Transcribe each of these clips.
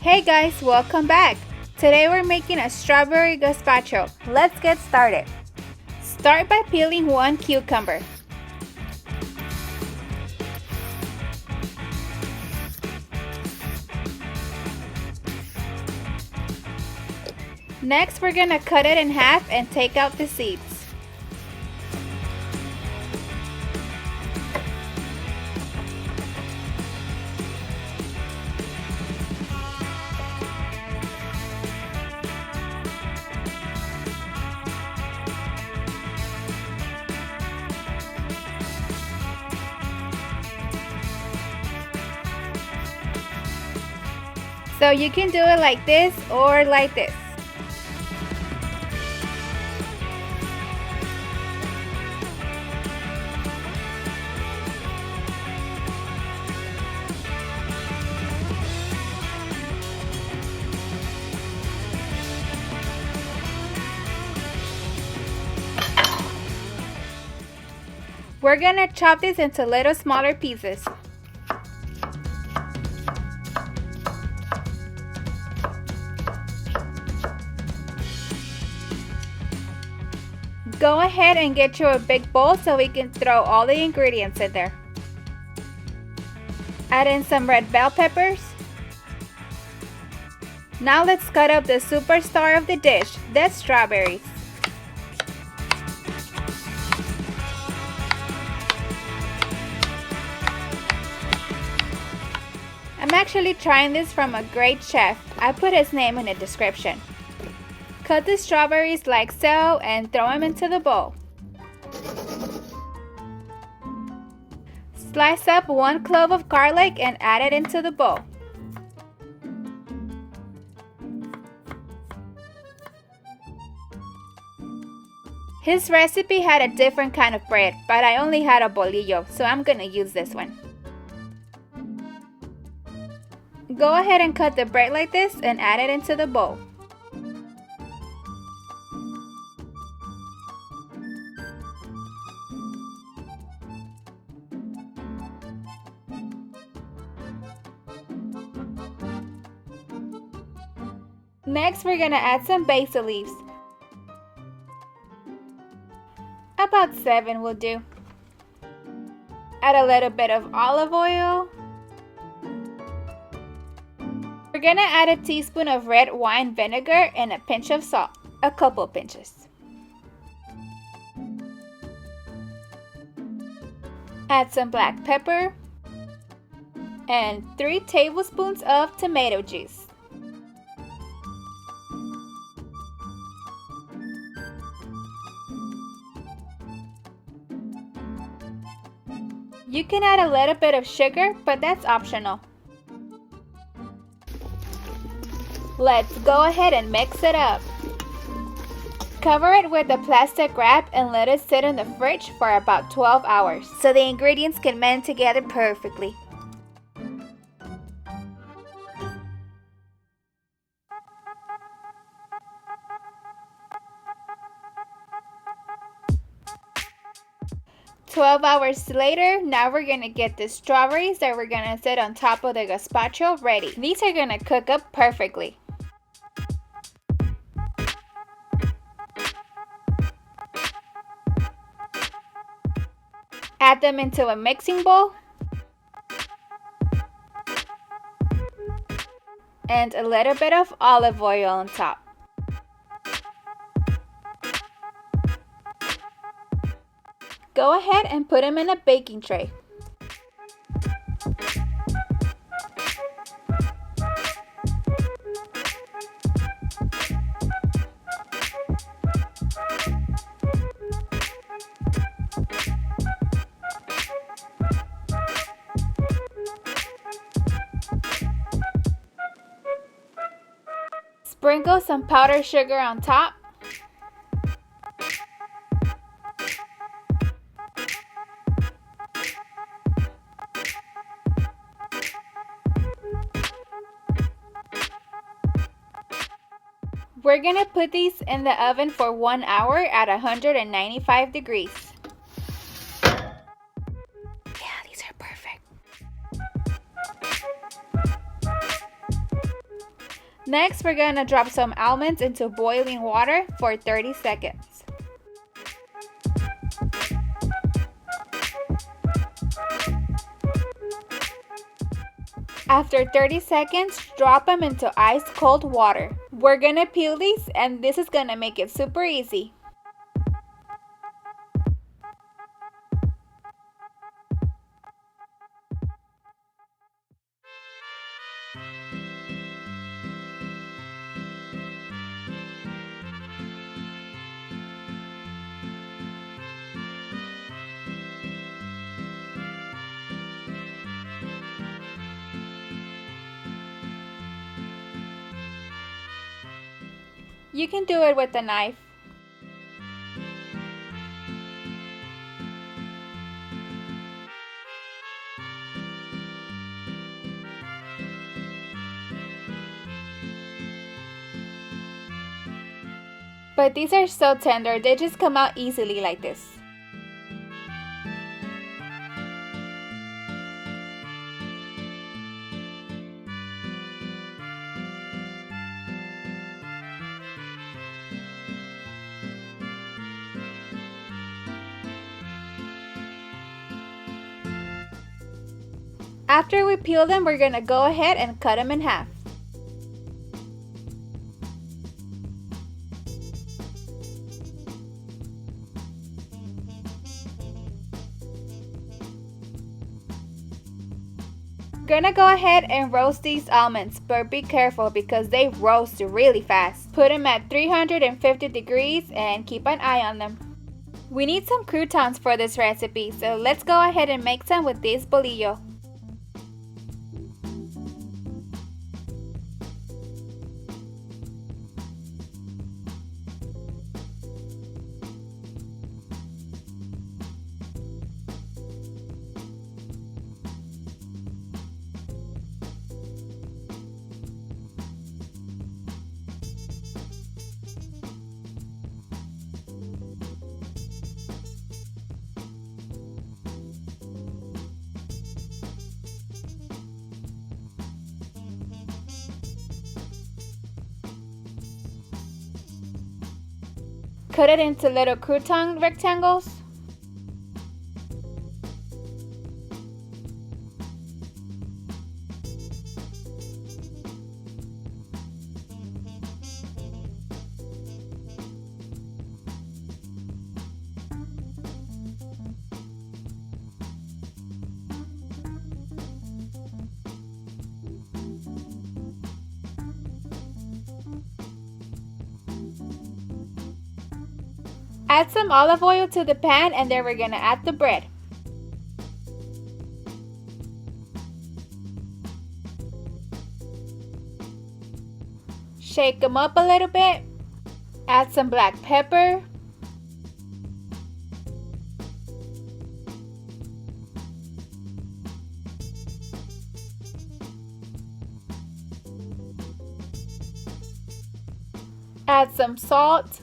Hey guys, welcome back! Today we're making a strawberry gazpacho. Let's get started. Start by peeling one cucumber. Next, we're gonna cut it in half and take out the seeds. So you can do it like this or like this. We're gonna chop this into little smaller pieces. Go ahead and get you a big bowl so we can throw all the ingredients in there. Add in some red bell peppers. Now let's cut up the superstar of the dish, the strawberries. I'm actually trying this from a great chef. I put his name in the description. Cut the strawberries like so and throw them into the bowl. Slice up 1 clove of garlic and add it into the bowl. His recipe had a different kind of bread, but I only had a bolillo, so I'm gonna use this one. Go ahead and cut the bread like this and add it into the bowl. Next, we're gonna add some basil leaves. About 7 will do. Add a little bit of olive oil. We're gonna add a teaspoon of red wine vinegar and a pinch of salt, a couple pinches. Add some black pepper and 3 tablespoons of tomato juice. You can add a little bit of sugar, but that's optional. Let's go ahead and mix it up. Cover it with a plastic wrap and let it sit in the fridge for about 12 hours so the ingredients can mend together perfectly. "12 hours later, now we're gonna get the strawberries that we're gonna set on top of the gazpacho ready. These are gonna cook up perfectly. Add them into a mixing bowl and a little bit of olive oil on top. Go ahead and put them in a baking tray. Sprinkle some powdered sugar on top. We're gonna put these in the oven for 1 hour at 195 degrees. Yeah, these are perfect. Next, we're gonna drop some almonds into boiling water for 30 seconds. After 30 seconds, drop them into ice cold water. We're gonna peel these, and this is gonna make it super easy. You can do it with a knife. But these are so tender, they just come out easily like this. After we peel them, we're gonna go ahead and cut them in half. We're gonna go ahead and roast these almonds, but be careful because they roast really fast. Put them at 350 degrees and keep an eye on them. We need some croutons for this recipe, so let's go ahead and make some with this bolillo. Cut it into little crouton rectangles. Add some olive oil to the pan, and then we're gonna add the bread. Shake them up a little bit. Add some black pepper. Add some salt.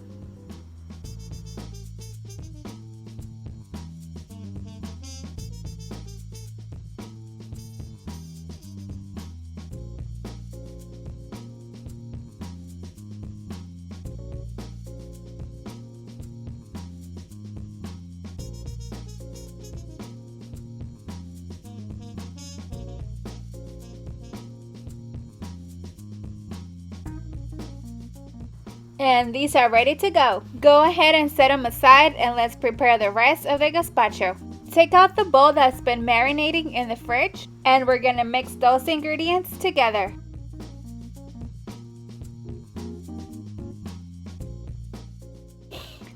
And these are ready to go. Go ahead and set them aside, and let's prepare the rest of the gazpacho. Take out the bowl that's been marinating in the fridge, and we're gonna mix those ingredients together.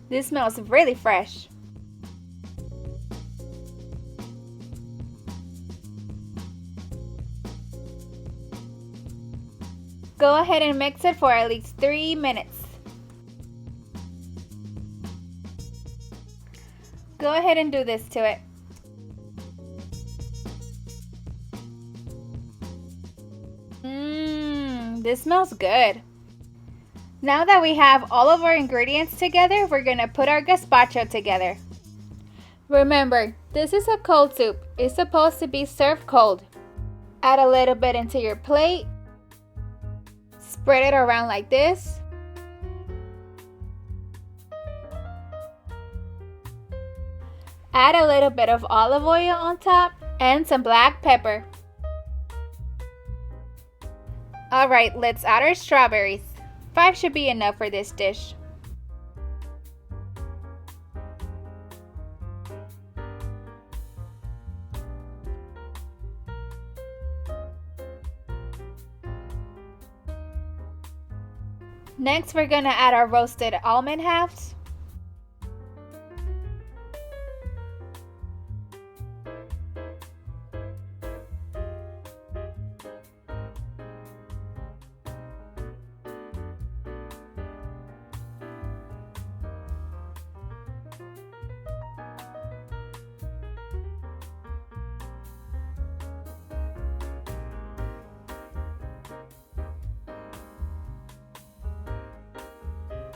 This smells really fresh. Go ahead and mix it for at least 3 minutes. Go ahead and do this to it. This smells good. Now that we have all of our ingredients together, we're gonna put our gazpacho together. Remember, this is a cold soup. It's supposed to be served cold. Add a little bit into your plate. Spread it around like this. Add a little bit of olive oil on top and some black pepper. Alright, let's add our strawberries. 5 should be enough for this dish. Next, we're gonna add our roasted almond halves.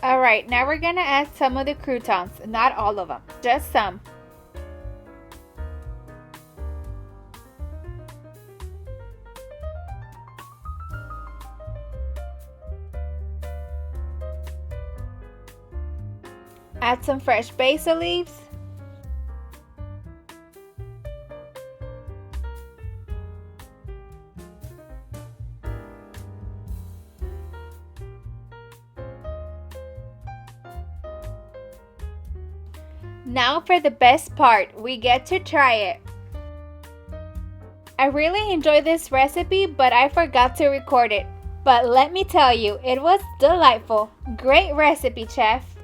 Alright, now we're gonna add some of the croutons, not all of them, just some. Add some fresh basil leaves. Now for the best part, we get to try it. I really enjoyed this recipe, but I forgot to record it. But let me tell you, it was delightful. Great recipe, chef.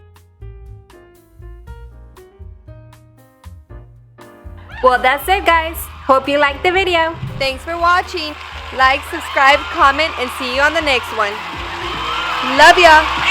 Well, that's it, guys. Hope you liked the video. Thanks for watching. Like, subscribe, comment, and see you on the next one. Love ya!